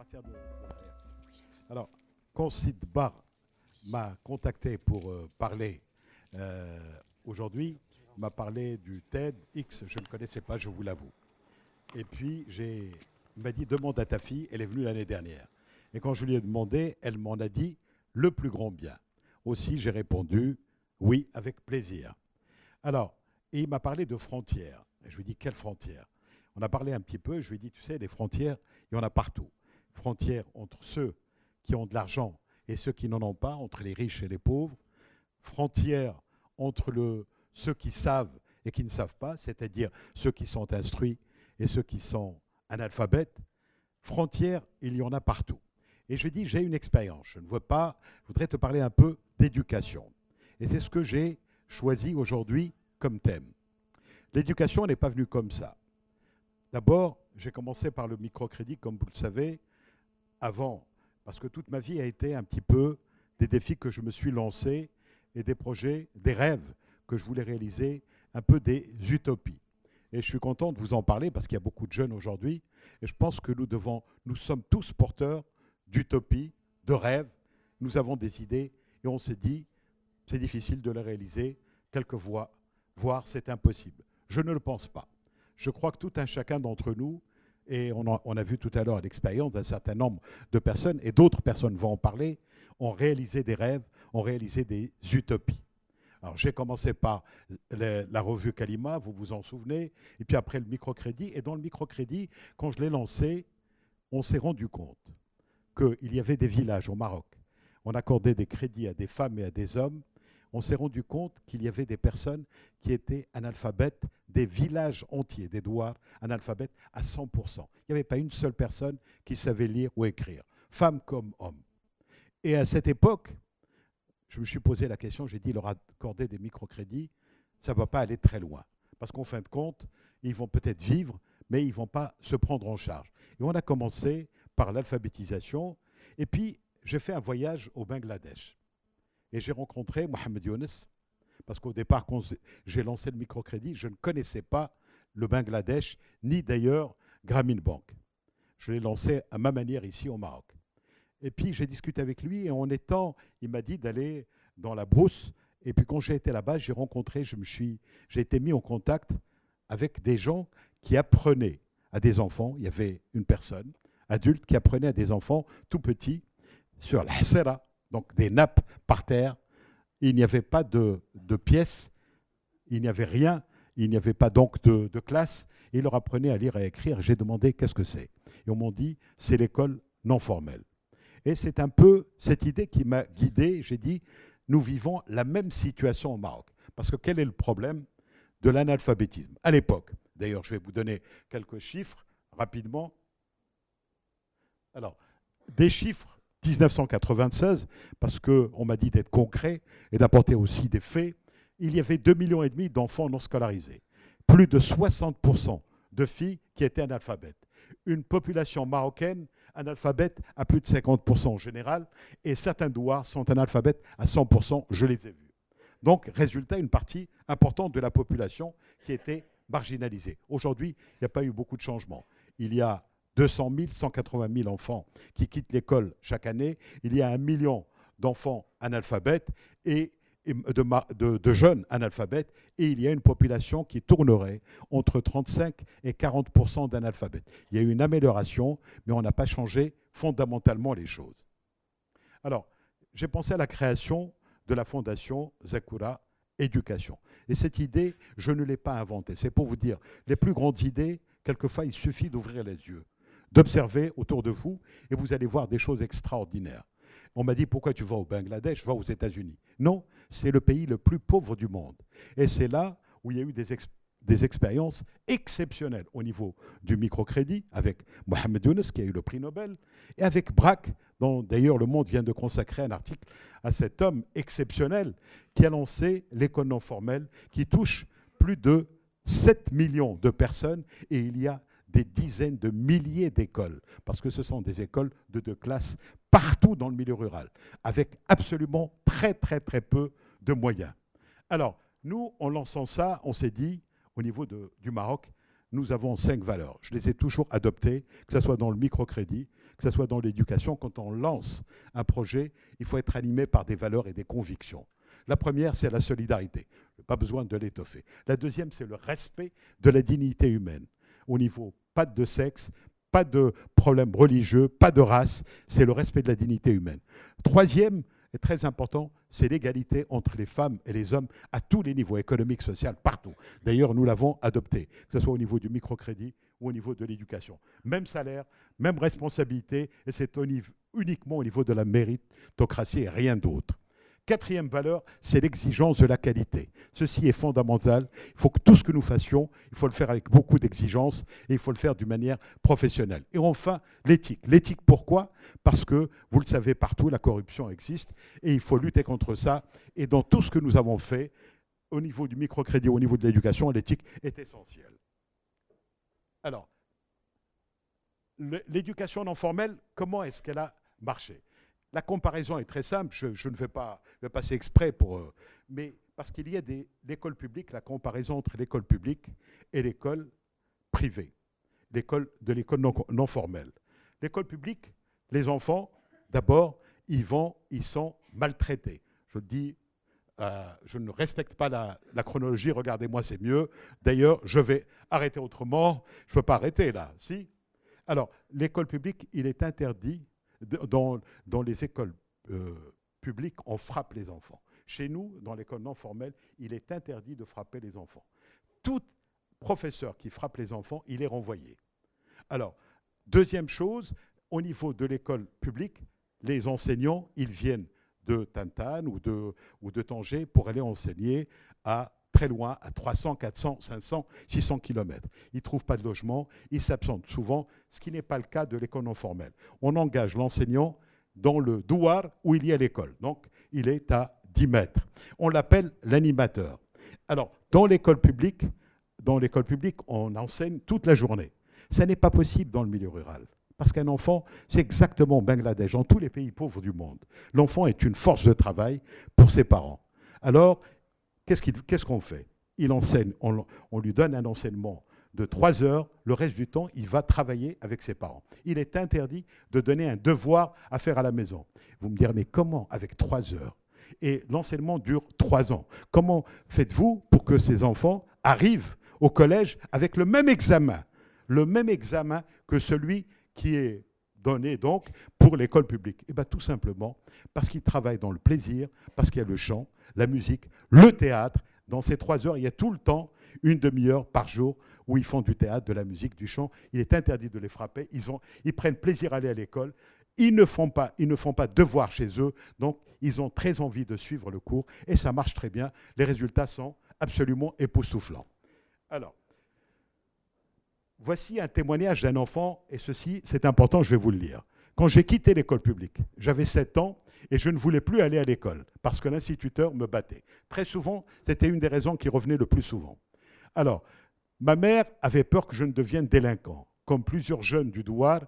partir de derrière. Alors, quand Sid Bar m'a contacté pour parler aujourd'hui, m'a parlé du TEDx, je ne connaissais pas, je vous l'avoue. Et puis, il m'a dit, demande à ta fille, elle est venue l'année dernière. Et quand je lui ai demandé, elle m'en a dit le plus grand bien. Aussi, j'ai répondu, oui, avec plaisir. Alors, et il m'a parlé de frontières. Et je lui ai dit, quelles frontières? On a parlé un petit peu, je lui ai dit, tu sais, les frontières, il y en a partout. Frontières entre ceux qui ont de l'argent et ceux qui n'en ont pas, entre les riches et les pauvres. Frontières entre ceux qui savent et qui ne savent pas, c'est-à-dire ceux qui sont instruits et ceux qui sont analphabètes. Frontières, il y en a partout. Et je dis, j'ai une expérience. Je voudrais te parler un peu d'éducation. Et c'est ce que j'ai choisi aujourd'hui comme thème. L'éducation n'est pas venue comme ça. D'abord, j'ai commencé par le microcrédit, comme vous le savez, avant, parce que toute ma vie a été un petit peu des défis que je me suis lancés et des projets, des rêves que je voulais réaliser, un peu des utopies. Et je suis content de vous en parler parce qu'il y a beaucoup de jeunes aujourd'hui et je pense que nous sommes tous porteurs d'utopies, de rêves. Nous avons des idées et on s'est dit, c'est difficile de les réaliser, quelquefois, voire c'est impossible. Je ne le pense pas. Je crois que tout un chacun d'entre nous, et on a vu tout à l'heure l'expérience d'un certain nombre de personnes, et d'autres personnes vont en parler, ont réalisé des rêves, ont réalisé des utopies. Alors j'ai commencé par la revue Kalima, vous vous en souvenez, et puis après le microcrédit. Et dans le microcrédit, quand je l'ai lancé, on s'est rendu compte qu'il y avait des villages au Maroc. On accordait des crédits à des femmes et à des hommes. On s'est rendu compte qu'il y avait des personnes qui étaient analphabètes, des villages entiers, des douars analphabètes à 100%. Il n'y avait pas une seule personne qui savait lire ou écrire, femmes comme hommes. Et à cette époque, je me suis posé la question, j'ai dit, leur accorder des microcrédits, ça ne va pas aller très loin. Parce qu'en fin de compte, ils vont peut-être vivre, mais ils ne vont pas se prendre en charge. Et on a commencé par l'alphabétisation. Et puis, j'ai fait un voyage au Bangladesh. Et j'ai rencontré Mohamed Younes, parce qu'au départ, quand j'ai lancé le microcrédit, je ne connaissais pas le Bangladesh, ni d'ailleurs Grameen Bank. Je l'ai lancé à ma manière ici au Maroc. Et puis j'ai discuté avec lui et il m'a dit d'aller dans la brousse. Et puis quand j'ai été là-bas, j'ai été mis en contact avec des gens qui apprenaient à des enfants. Il y avait une personne adulte qui apprenait à des enfants tout petits sur la hasera, donc des nappes par terre. Il n'y avait pas de pièces, il n'y avait rien, il n'y avait pas donc de classe. Et il leur apprenait à lire et à écrire. J'ai demandé qu'est-ce que c'est. Et on m'a dit, c'est l'école non formelle. Et c'est un peu cette idée qui m'a guidé. J'ai dit, nous vivons la même situation au Maroc. Parce que quel est le problème de l'analphabétisme à l'époque? D'ailleurs, je vais vous donner quelques chiffres rapidement. Alors, des chiffres 1996, parce qu'on m'a dit d'être concret et d'apporter aussi des faits. Il y avait 2,5 millions d'enfants non scolarisés. Plus de 60% de filles qui étaient analphabètes. Une population marocaine analphabètes à plus de 50% en général, et certains douars sont analphabètes à 100%, je les ai vus. Donc, résultat, une partie importante de la population qui était marginalisée. Aujourd'hui, il n'y a pas eu beaucoup de changements. Il y a 200 000, 180 000 enfants qui quittent l'école chaque année. Il y a 1 million d'enfants analphabètes et de jeunes analphabètes, et il y a une population qui tournerait entre 35 et 40% d'analphabètes. Il y a eu une amélioration, mais on n'a pas changé fondamentalement les choses. Alors, j'ai pensé à la création de la fondation Zakura Éducation. Et cette idée, je ne l'ai pas inventée. C'est pour vous dire, les plus grandes idées, quelquefois, il suffit d'ouvrir les yeux, d'observer autour de vous, et vous allez voir des choses extraordinaires. On m'a dit, pourquoi tu vas au Bangladesh, va aux États-Unis? Non, c'est le pays le plus pauvre du monde. Et c'est là où il y a eu des expériences exceptionnelles au niveau du microcrédit, avec Mohamed Younes, qui a eu le prix Nobel, et avec Braque, dont d'ailleurs Le Monde vient de consacrer un article à cet homme exceptionnel qui a lancé l'école non formelle, qui touche plus de 7 millions de personnes, et il y a des dizaines de milliers d'écoles, parce que ce sont des écoles de 2 classes partout dans le milieu rural, avec absolument très peu de moyens. Alors, nous, en lançant ça, on s'est dit, au niveau du Maroc, nous avons 5 valeurs. Je les ai toujours adoptées, que ce soit dans le microcrédit, que ce soit dans l'éducation, quand on lance un projet, il faut être animé par des valeurs et des convictions. La première, c'est la solidarité. Pas besoin de l'étoffer. La deuxième, c'est le respect de la dignité humaine. Au niveau, pas de sexe, pas de problème religieux, pas de race, c'est le respect de la dignité humaine. Troisième, et très important, c'est l'égalité entre les femmes et les hommes à tous les niveaux, économiques, social, partout. D'ailleurs, nous l'avons adopté, que ce soit au niveau du microcrédit ou au niveau de l'éducation. Même salaire, même responsabilité, et c'est uniquement au niveau de la méritocratie et rien d'autre. Quatrième valeur, c'est l'exigence de la qualité. Ceci est fondamental. Il faut que tout ce que nous fassions, il faut le faire avec beaucoup d'exigence et il faut le faire d'une manière professionnelle. Et enfin, l'éthique. L'éthique, pourquoi? Parce que, vous le savez, partout, la corruption existe et il faut lutter contre ça. Et dans tout ce que nous avons fait, au niveau du microcrédit, au niveau de l'éducation, l'éthique est essentielle. Alors, l'éducation non formelle, comment est-ce qu'elle a marché? La comparaison est très simple, je ne vais pas le passer exprès mais parce qu'il y a l'école publique, la comparaison entre l'école publique et l'école privée, l'école non formelle. L'école publique, les enfants, d'abord, ils sont maltraités. Je dis, je ne respecte pas la chronologie, regardez-moi, c'est mieux. D'ailleurs, je vais arrêter autrement, je ne peux pas arrêter là, si? Alors, l'école publique, il est interdit. Dans les écoles publiques, on frappe les enfants. Chez nous, dans l'école non formelle, il est interdit de frapper les enfants. Tout professeur qui frappe les enfants, il est renvoyé. Alors, deuxième chose, au niveau de l'école publique, les enseignants, ils viennent de Tantane ou de Tanger pour aller enseigner à très loin, à 300, 400, 500, 600 km. Ils ne trouvent pas de logement, ils s'absentent souvent, ce qui n'est pas le cas de l'école non formelle. On engage l'enseignant dans le douar où il y a l'école. Donc, il est à 10 mètres. On l'appelle l'animateur. Alors, dans l'école publique, on enseigne toute la journée. Ça n'est pas possible dans le milieu rural. Parce qu'un enfant, c'est exactement au Bangladesh, dans tous les pays pauvres du monde. L'enfant est une force de travail pour ses parents. Alors, qu'est-ce qu'on fait? Il enseigne, on lui donne un enseignement de 3 heures, le reste du temps, il va travailler avec ses parents. Il est interdit de donner un devoir à faire à la maison. Vous me direz, mais comment avec 3 heures? Et l'enseignement dure 3 ans. Comment faites-vous pour que ces enfants arrivent au collège avec le même examen que celui qui est donné donc pour l'école publique? Eh bien, tout simplement parce qu'ils travaillent dans le plaisir, parce qu'il y a le chant, la musique, le théâtre. Dans ces 3 heures, il y a tout le temps, une demi-heure par jour, où ils font du théâtre, de la musique, du chant. Il est interdit de les frapper. Ils prennent plaisir à aller à l'école. Ils ne font pas devoir chez eux. Donc, ils ont très envie de suivre le cours. Et ça marche très bien. Les résultats sont absolument époustouflants. Alors, voici un témoignage d'un enfant. Et ceci, c'est important, je vais vous le lire. Quand j'ai quitté l'école publique, j'avais 7 ans et je ne voulais plus aller à l'école parce que l'instituteur me battait. Très souvent, c'était une des raisons qui revenait le plus souvent. Alors, ma mère avait peur que je ne devienne délinquant. Comme plusieurs jeunes du douar,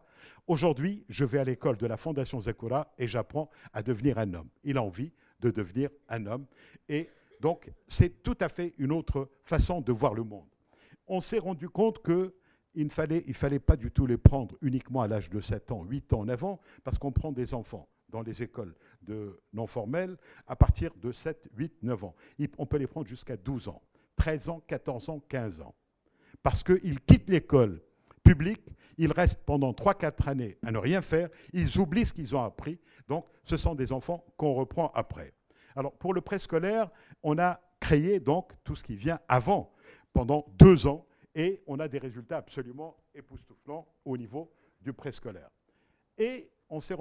aujourd'hui, je vais à l'école de la Fondation Zekura et j'apprends à devenir un homme. Il a envie de devenir un homme. Et donc, c'est tout à fait une autre façon de voir le monde. On s'est rendu compte qu'il ne fallait pas du tout les prendre uniquement à l'âge de 7 ans, 8 ans en avant, parce qu'on prend des enfants dans les écoles non formelles à partir de 7, 8, 9 ans. On peut les prendre jusqu'à 12 ans, 13 ans, 14 ans, 15 ans. Parce qu'ils quittent l'école publique, ils restent pendant 3-4 années à ne rien faire, ils oublient ce qu'ils ont appris. Donc, ce sont des enfants qu'on reprend après. Alors, pour le préscolaire, on a créé donc tout ce qui vient avant, pendant 2 ans, et on a des résultats absolument époustouflants au niveau du préscolaire. Et on s'est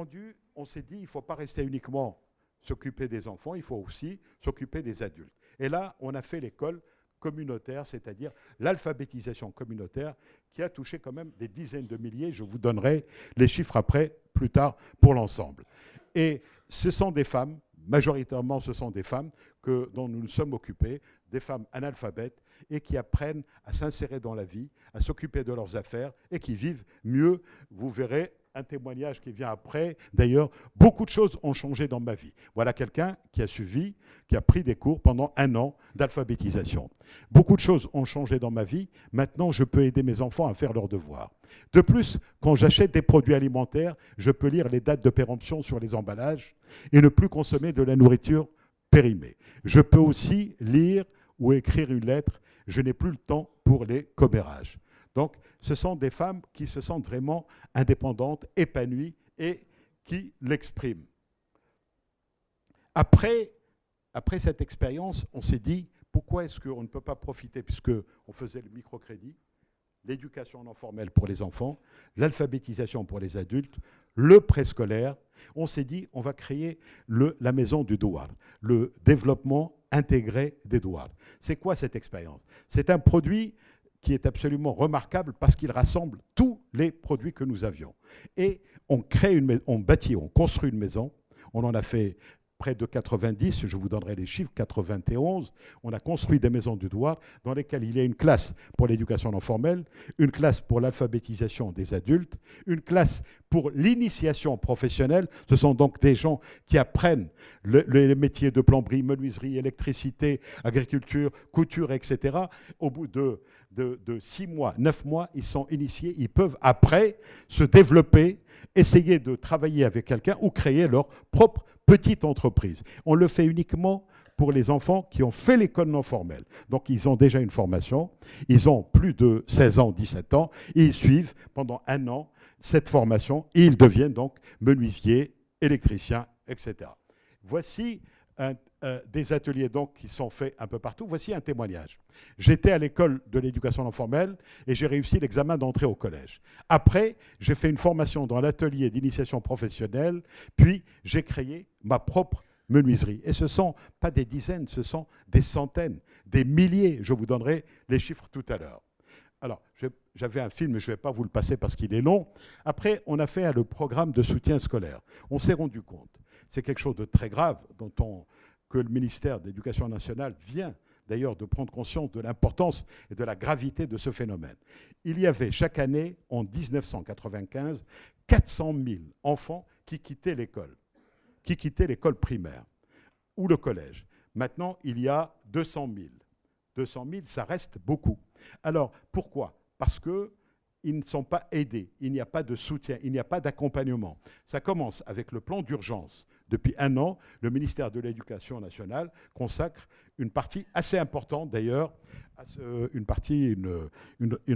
dit, il ne faut pas rester uniquement s'occuper des enfants, il faut aussi s'occuper des adultes. Et là, on a fait l'école communautaire, c'est-à-dire l'alphabétisation communautaire, qui a touché quand même des dizaines de milliers. Je vous donnerai les chiffres après, plus tard, pour l'ensemble. Et ce sont des femmes, majoritairement ce sont des femmes dont nous nous sommes occupés, des femmes analphabètes, et qui apprennent à s'insérer dans la vie, à s'occuper de leurs affaires, et qui vivent mieux, vous verrez, un témoignage qui vient après. D'ailleurs, beaucoup de choses ont changé dans ma vie. Voilà quelqu'un qui a suivi, qui a pris des cours pendant 1 an d'alphabétisation. Beaucoup de choses ont changé dans ma vie. Maintenant, je peux aider mes enfants à faire leurs devoirs. De plus, quand j'achète des produits alimentaires, je peux lire les dates de péremption sur les emballages et ne plus consommer de la nourriture périmée. Je peux aussi lire ou écrire une lettre. Je n'ai plus le temps pour les commérages. Donc, ce sont des femmes qui se sentent vraiment indépendantes, épanouies et qui l'expriment. Après cette expérience, on s'est dit, pourquoi est-ce qu'on ne peut pas profiter, puisqu'on faisait le microcrédit, l'éducation non formelle pour les enfants, l'alphabétisation pour les adultes, le préscolaire. On s'est dit, on va créer la maison du douar, le développement intégré des douars. C'est quoi cette expérience? C'est un produit qui est absolument remarquable parce qu'il rassemble tous les produits que nous avions. Et on construit une maison, on en a fait près de 90, je vous donnerai les chiffres, 91. On a construit des maisons du douar dans lesquelles il y a une classe pour l'éducation non formelle, une classe pour l'alphabétisation des adultes, une classe pour l'initiation professionnelle. Ce sont donc des gens qui apprennent les métiers de plomberie, menuiserie, électricité, agriculture, couture, etc. Au bout de 6 mois, 9 mois, ils sont initiés, ils peuvent après se développer, essayer de travailler avec quelqu'un ou créer leur propre petite entreprise. On le fait uniquement pour les enfants qui ont fait l'école non formelle. Donc, ils ont déjà une formation, ils ont plus de 16 ans, 17 ans, et ils suivent pendant 1 an cette formation, et ils deviennent donc menuisiers, électriciens, etc. Voici des ateliers donc qui sont faits un peu partout. Voici un témoignage. J'étais à l'école de l'éducation non formelle et j'ai réussi l'examen d'entrée au collège. Après, j'ai fait une formation dans l'atelier d'initiation professionnelle, puis j'ai créé ma propre menuiserie. Et ce ne sont pas des dizaines, ce sont des centaines, des milliers. Je vous donnerai les chiffres tout à l'heure. Alors, j'avais un film, mais je ne vais pas vous le passer parce qu'il est long. Après, on a fait le programme de soutien scolaire. On s'est rendu compte, c'est quelque chose de très grave que le ministère de l'Éducation nationale vient d'ailleurs de prendre conscience de l'importance et de la gravité de ce phénomène. Il y avait chaque année, en 1995, 400 000 enfants qui quittaient l'école primaire ou le collège. Maintenant, il y a 200 000. 200 000, ça reste beaucoup. Alors, pourquoi? Parce qu'ils ne sont pas aidés, il n'y a pas de soutien, il n'y a pas d'accompagnement. Ça commence avec le plan d'urgence. Depuis 1 an, le ministère de l'Éducation nationale consacre une partie assez importante, d'ailleurs, une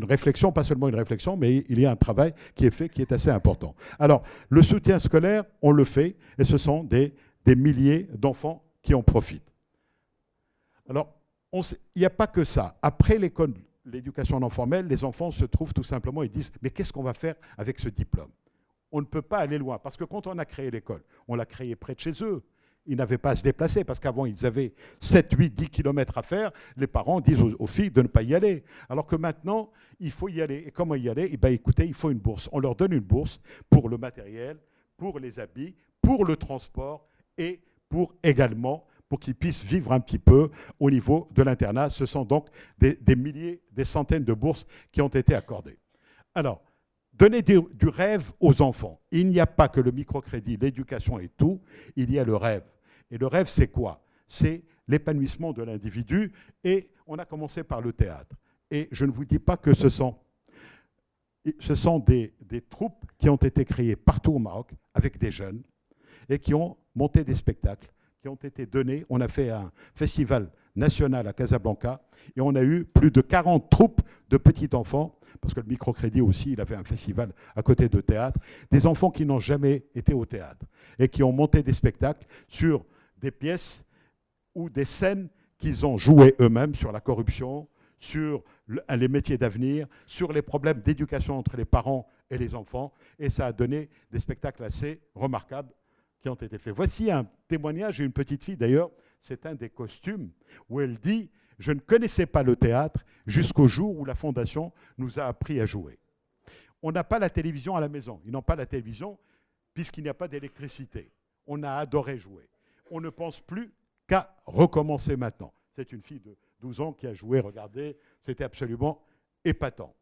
réflexion, pas seulement une réflexion, mais il y a un travail qui est fait, qui est assez important. Alors, le soutien scolaire, on le fait, et ce sont des milliers d'enfants qui en profitent. Alors, il n'y a pas que ça. Après l'école, l'éducation non formelle, les enfants se trouvent tout simplement, ils disent, mais qu'est-ce qu'on va faire avec ce diplôme? On ne peut pas aller loin, parce que quand on a créé l'école, on l'a créée près de chez eux. Ils n'avaient pas à se déplacer, parce qu'avant, ils avaient 7, 8, 10 kilomètres à faire. Les parents disent aux filles de ne pas y aller. Alors que maintenant, il faut y aller. Et comment y aller? Eh bien, écoutez, il faut une bourse. On leur donne une bourse pour le matériel, pour les habits, pour le transport et également pour qu'ils puissent vivre un petit peu au niveau de l'internat. Ce sont donc des milliers, des centaines de bourses qui ont été accordées. Alors, donner du rêve aux enfants. Il n'y a pas que le microcrédit, l'éducation et tout, il y a le rêve. Et le rêve, c'est quoi? C'est l'épanouissement de l'individu. Et on a commencé par le théâtre. Et je ne vous dis pas que ce sont des troupes qui ont été créées partout au Maroc avec des jeunes et qui ont monté des spectacles qui ont été donnés. On a fait un festival national à Casablanca et on a eu plus de 40 troupes de petits enfants, parce que le microcrédit aussi, il avait un festival à côté de théâtre, des enfants qui n'ont jamais été au théâtre et qui ont monté des spectacles sur des pièces ou des scènes qu'ils ont jouées eux-mêmes sur la corruption, sur les métiers d'avenir, sur les problèmes d'éducation entre les parents et les enfants, et ça a donné des spectacles assez remarquables qui ont été faits. Voici un témoignage d'une petite fille, d'ailleurs, c'est un des costumes, où elle dit « Je ne connaissais pas le théâtre jusqu'au jour où la Fondation nous a appris à jouer. » On n'a pas la télévision à la maison. Ils n'ont pas la télévision puisqu'il n'y a pas d'électricité. On a adoré jouer. On ne pense plus qu'à recommencer maintenant. C'est une fille de 12 ans qui a joué, regardez, c'était absolument épatant.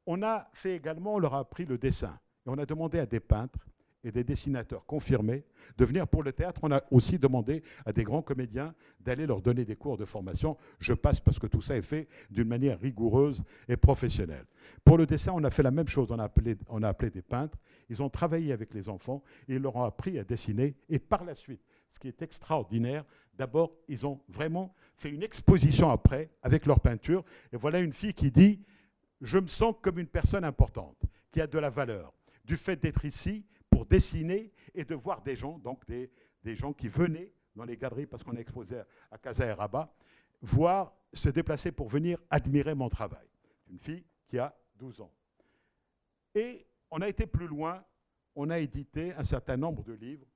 On a fait également, on leur a appris le dessin. Et on a demandé à des peintres et des dessinateurs confirmés de venir pour le théâtre. On a aussi demandé à des grands comédiens d'aller leur donner des cours de formation. Je passe parce que tout ça est fait d'une manière rigoureuse et professionnelle. Pour le dessin, on a fait la même chose. On a appelé des peintres. Ils ont travaillé avec les enfants et ils leur ont appris à dessiner. Et par la suite, ce qui est extraordinaire, d'abord, ils ont vraiment fait une exposition après avec leur peinture. Et voilà une fille qui dit « Je me sens comme une personne importante, qui a de la valeur. » Du fait d'être ici pour dessiner et de voir des gens, donc des gens qui venaient dans les galeries, parce qu'on a exposé à Casa et Rabat, voir se déplacer pour venir admirer mon travail. Une fille qui a 12 ans. Et on a été plus loin, on a édité un certain nombre de livres,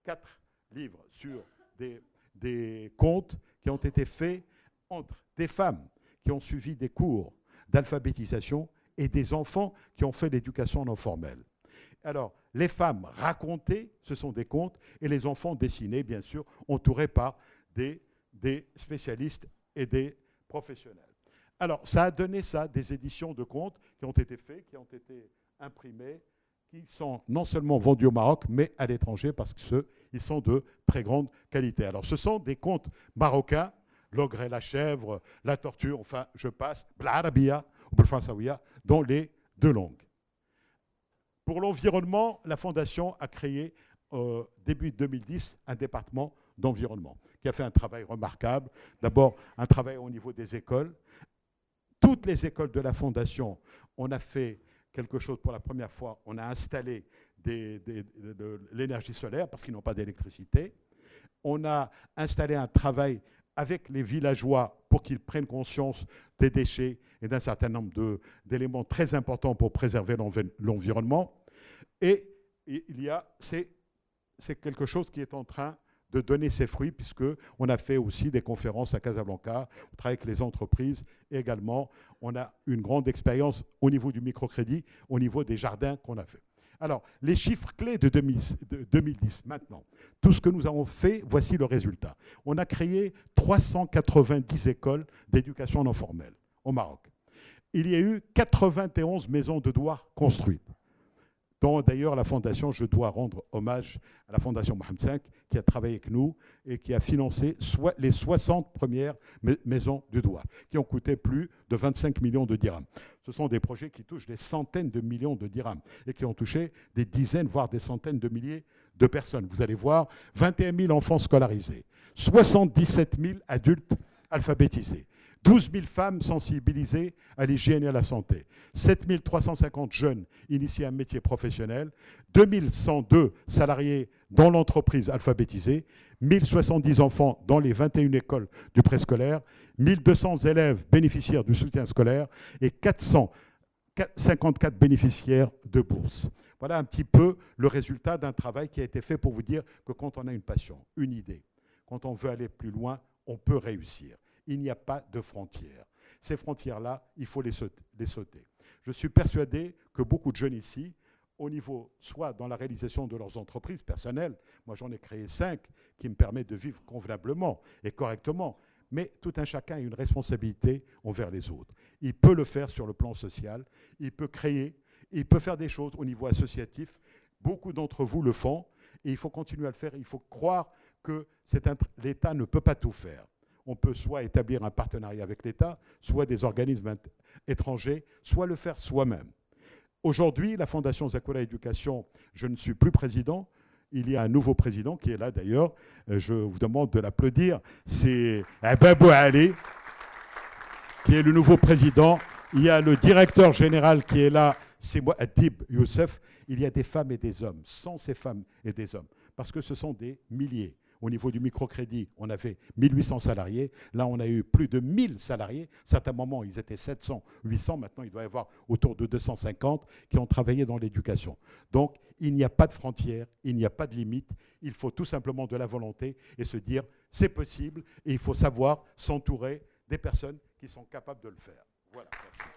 4 livres sur des contes qui ont été faits entre des femmes qui ont suivi des cours d'alphabétisation et des enfants qui ont fait l'éducation non formelle. Alors, les femmes racontaient, ce sont des contes, et les enfants dessinaient, bien sûr, entourés par des spécialistes et des professionnels. Alors, ça a donné ça, des éditions de contes qui ont été faites, qui ont été imprimées, qui sont non seulement vendus au Maroc, mais à l'étranger, parce qu'ils sont de très grande qualité. Alors, ce sont des contes marocains, l'ogre et la chèvre, la tortue, enfin, je passe, b'larabia ou b'fransawiya, dans les 2 langues. Pour l'environnement, la Fondation a créé, début 2010, un département d'environnement qui a fait un travail remarquable. D'abord, un travail au niveau des écoles. Toutes les écoles de la Fondation, on a fait quelque chose pour la première fois. On a installé de l'énergie solaire parce qu'ils n'ont pas d'électricité. On a installé un travail avec les villageois pour qu'ils prennent conscience des déchets et d'un certain nombre d'éléments très importants pour préserver l'environnement. Et c'est quelque chose qui est en train de donner ses fruits, puisqu'on a fait aussi des conférences à Casablanca, on travaille avec les entreprises, et également on a une grande expérience au niveau du microcrédit, au niveau des jardins qu'on a fait. Alors, les chiffres clés de 2010, maintenant, tout ce que nous avons fait, voici le résultat. On a créé 390 écoles d'éducation non formelle au Maroc. Il y a eu 91 maisons de devoirs construites, dont d'ailleurs la Fondation, je dois rendre hommage à la Fondation Mohamed V, qui a travaillé avec nous et qui a financé les 60 premières maisons de devoirs, qui ont coûté plus de 25 millions de dirhams. Ce sont des projets qui touchent des centaines de millions de dirhams et qui ont touché des dizaines, voire des centaines de milliers de personnes. Vous allez voir, 21 000 enfants scolarisés, 77 000 adultes alphabétisés, 12 000 femmes sensibilisées à l'hygiène et à la santé, 7 350 jeunes initiés à un métier professionnel, 2 102 salariés dans l'entreprise alphabétisée, 1070 enfants dans les 21 écoles du préscolaire, 1200 élèves bénéficiaires du soutien scolaire et 454 bénéficiaires de bourses. Voilà un petit peu le résultat d'un travail qui a été fait pour vous dire que quand on a une passion, une idée, quand on veut aller plus loin, on peut réussir. Il n'y a pas de frontières. Ces frontières-là, il faut les sauter. Je suis persuadé que beaucoup de jeunes ici, au niveau, soit dans la réalisation de leurs entreprises personnelles, moi j'en ai créé 5 qui me permettent de vivre convenablement et correctement, mais tout un chacun a une responsabilité envers les autres. Il peut le faire sur le plan social, il peut créer, il peut faire des choses au niveau associatif. Beaucoup d'entre vous le font et il faut continuer à le faire. Il faut croire que l'État ne peut pas tout faire. On peut soit établir un partenariat avec l'État, soit des organismes étrangers, soit le faire soi-même. Aujourd'hui, la Fondation Zakula Éducation, je ne suis plus président. Il y a un nouveau président qui est là d'ailleurs. Je vous demande de l'applaudir. C'est Babou Ali, qui est le nouveau président. Il y a le directeur général qui est là, c'est moi, Adib Youssef. Il y a des femmes et des hommes, sans ces femmes et des hommes, parce que ce sont des milliers. Au niveau du microcrédit, on avait 1800 salariés. Là, on a eu plus de 1000 salariés. À certains moments, ils étaient 700, 800. Maintenant, il doit y avoir autour de 250 qui ont travaillé dans l'éducation. Donc, il n'y a pas de frontières, il n'y a pas de limite. Il faut tout simplement de la volonté et se dire, c'est possible. Et il faut savoir s'entourer des personnes qui sont capables de le faire. Voilà, merci.